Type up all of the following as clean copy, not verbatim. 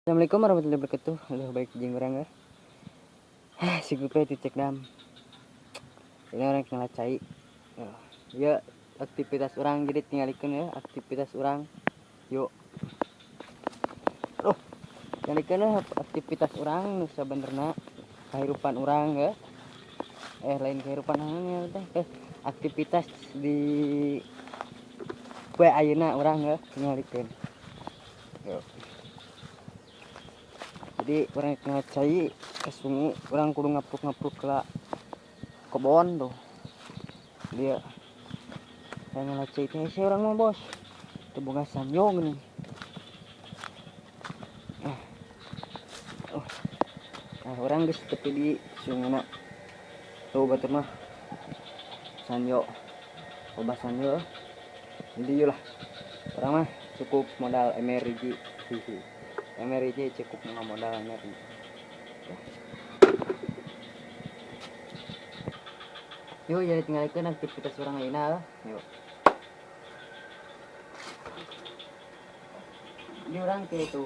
Assalamualaikum warahmatullahi wabarakatuh. Halo baik jeung urang ya. Si Gupe cek dam. Ini orang kenal cai. Ya aktivitas orang jadi tinggalikeun ya aktivitas orang. Yuk. Tinggalikeun aktivitas orang nu sabenerna kehidupan orang ya. Lain kehidupan orang teh aktivitas di poe ayeuna orang ya tinggalikeun. Yuk. Jadi orang kenal cai ke sungai orang kudu ngapruk-ngapruk ke kebon tuh dia saya ngelacai itu saya orang mah bos itu bunga sanyong nih orang geus tepi di sungai tuh batur mah sanyo loba sanyo jadi lah orang mah cukup modal emerji emerji cukup modal emerji. Yuk jadi tinggalkan aktivitas orang ayeuna yuk. Ini orang kayak itu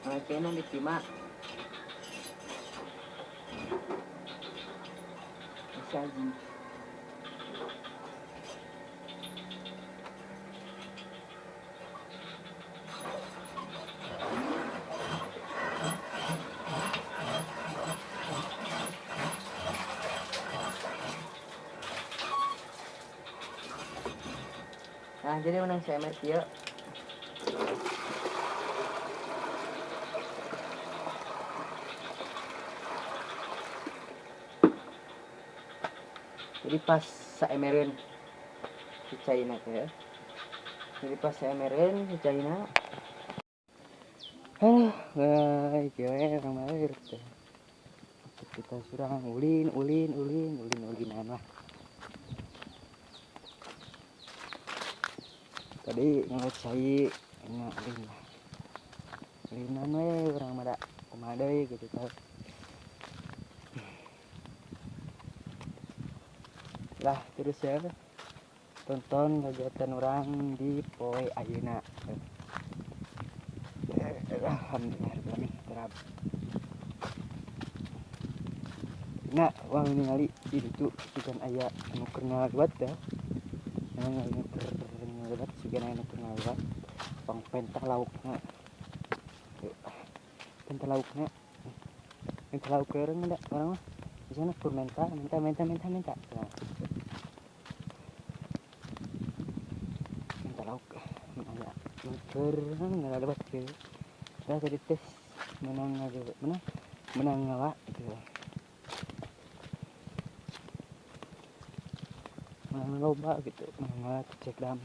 kayaknya diterima saji nah jadi menang saya ya. Jadi pas saemereun si China ya. Jadi pas saemereun si China. Guys, ya orang mahir teh. Kita surang ulinan lah. Tadi ngecai ulin lah. Ulinan we urang mah da kumaha deui gitu teh. Lah terus ya tonton kegiatan orang di poe ayeuna. Alhamdulillah nah wah ningali itu kan aya anu keur ngaliwat ya anu keur ngaliwat siga anu keur ngaliwat pang pentah laukna pentah lauk keurang ada orang mah di sana kur minta nah minta lauk aya keur ngaliwat ke nah tadi tes menang ngawa gitu menang lomba gitu menang ngawa cek dam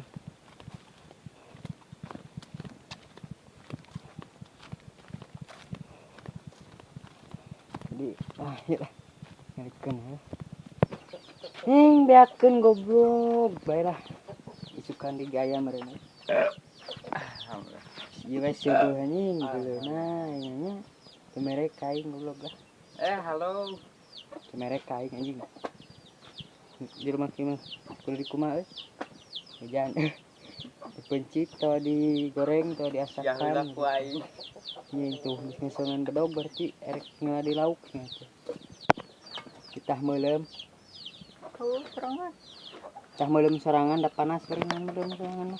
jadi ya lah ngalikeun ya beakeun goblok bae lah isukan di gaya meureun jiwa subuh anjing geuleuhna nya merek kain goblok lah Halo merek kain anjing di rumah kimah kudu di kumaha hujan dipencit atau digoreng atau diasapkan ini tuh misalnya bedog berarti erek ngeladi lauk kita melem serangan dah panas keringan melem serangan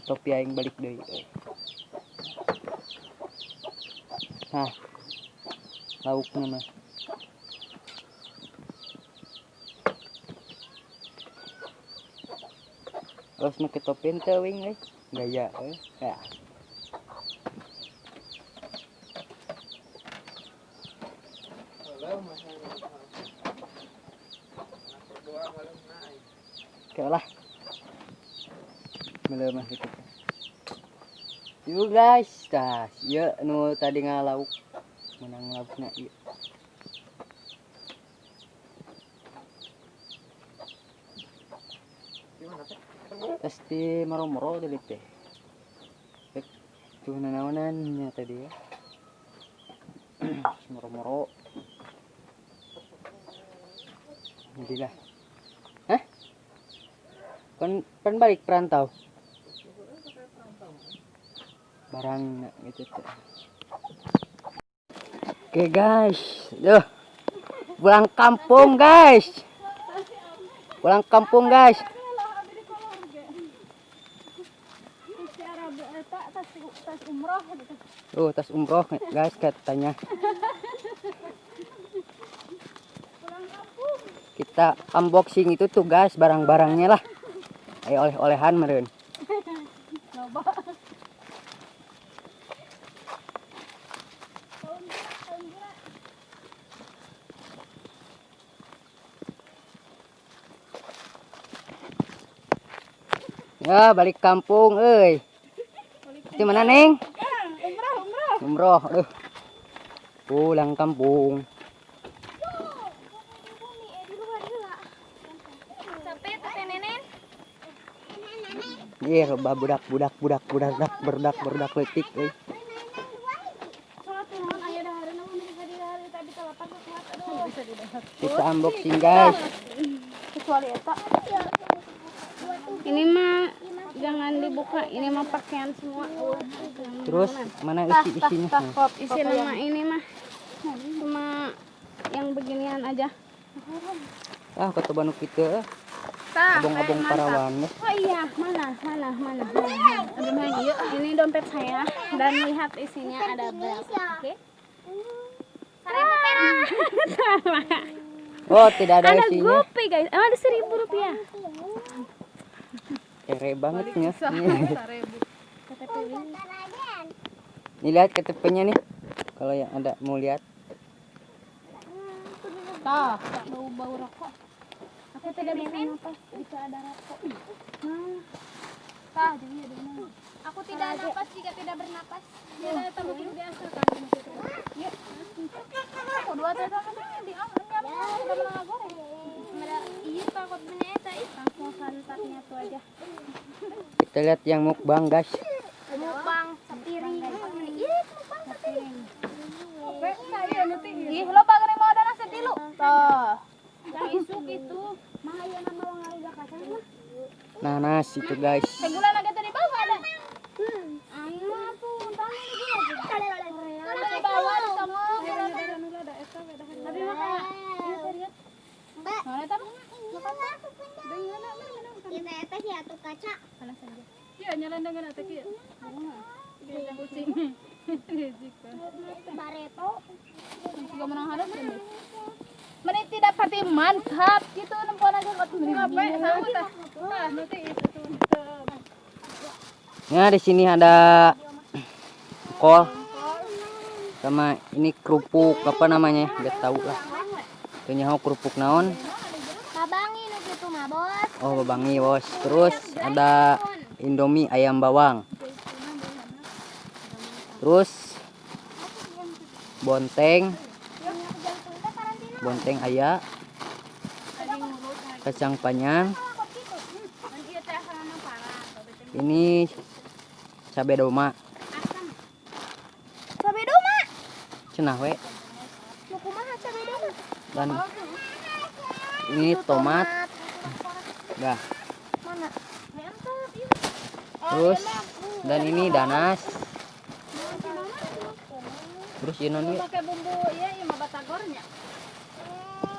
topi aing balik deui nah lauknya mah terus make topi teh wing gaya ya lah melemah gitu yuk guys dah ya nu tadi ngalauk menang laukna ieu pasti moro-moro tadi teh tuh nanaonan tadi ya moro-moro jadilah kan balik perantau barang gitu tuh. Oke guys, pulang kampung guys. Pulang kampung guys. Tas umroh guys katanya. Kita unboxing itu tuh guys barang-barangnya lah. Ayo oleh-olehan meren. Ya balik kampung euy. Di mana Neng? Umroh. Aduh. Pulang kampung. Iya, loba budak letik euy. Kita unboxing guys. Kecuali eta. Ini mah jangan dibuka, ini mah pakaian semua. Terus mana isinya? Isi nama ini mah cuma yang beginian aja. Kata banu kita. Abang-abang parawan. Oh iya, mana. Aduh, yuk. Ini dompet saya dan lihat isinya ada berapa. Oke. Oh, tidak ada isinya. Ada GoPay guys. Ada Rp1.000. Kere bangetnya. Nih lihat KTP-nya nih. Kalau yang ada mau lihat. Tah, bau rokok. Aku tidak bisa napas, bisa ada rokok. Tah, jadi ada mana? Aku tidak napas jika tidak bernapas. Dia tamu hidup biasa kan. Yuk. Aku dua teh di udah melanggar goreng. Iya takut menyeta langsung santaknya tuh aja. Kita lihat yang mukbang guys. Mukbang sepiring. Iya mukbang sepiring. Ih lo bagari mau ada nasi tilu. Tuh. Yang isuk itu mah aya nama wangaruga kacang mah. Nah, nasi itu guys. Sebulan lagi tadi bawa ada. Ayo tuh, tanya ini gila. Kalau di bawah di tengah. Tapi mah Mbak. Mana tahu? Kita eta sih atuh kaca. Panas saja. Iya nyalan dengan atuh kieu. Iya kucing. Rezeki. Bareto. Juga menang harus ini. Menit tidak pati mantap gitu nempuan aja kok ngape sama tah. Tah nanti itu tuh. Nah, di sini ada kol sama ini kerupuk apa namanya? Enggak tahu lah. Itu nyaho kerupuk naon? Babangi nu kitu mah, Bos. Oh, babangi, Bos. Terus ada Indomie ayam bawang. Terus bonteng aya, kacang panjang. Ini cabai doma. Cabai doma. Cenah we. Nu kumaha cabai doma? Dan ini tomat. Dah. Mana? Terus dan ini danas. Terus ini nih Pakai bumbu ya, mah batagornya.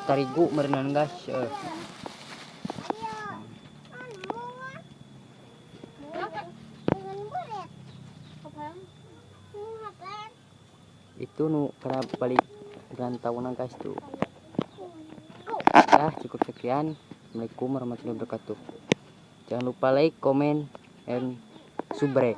terigu merenan guys. Itu nu karena balik rantauan guys tuh. Ya cukup sekian. Assalamualaikum warahmatullahi wabarakatuh. Jangan lupa like, comment, and subscribe.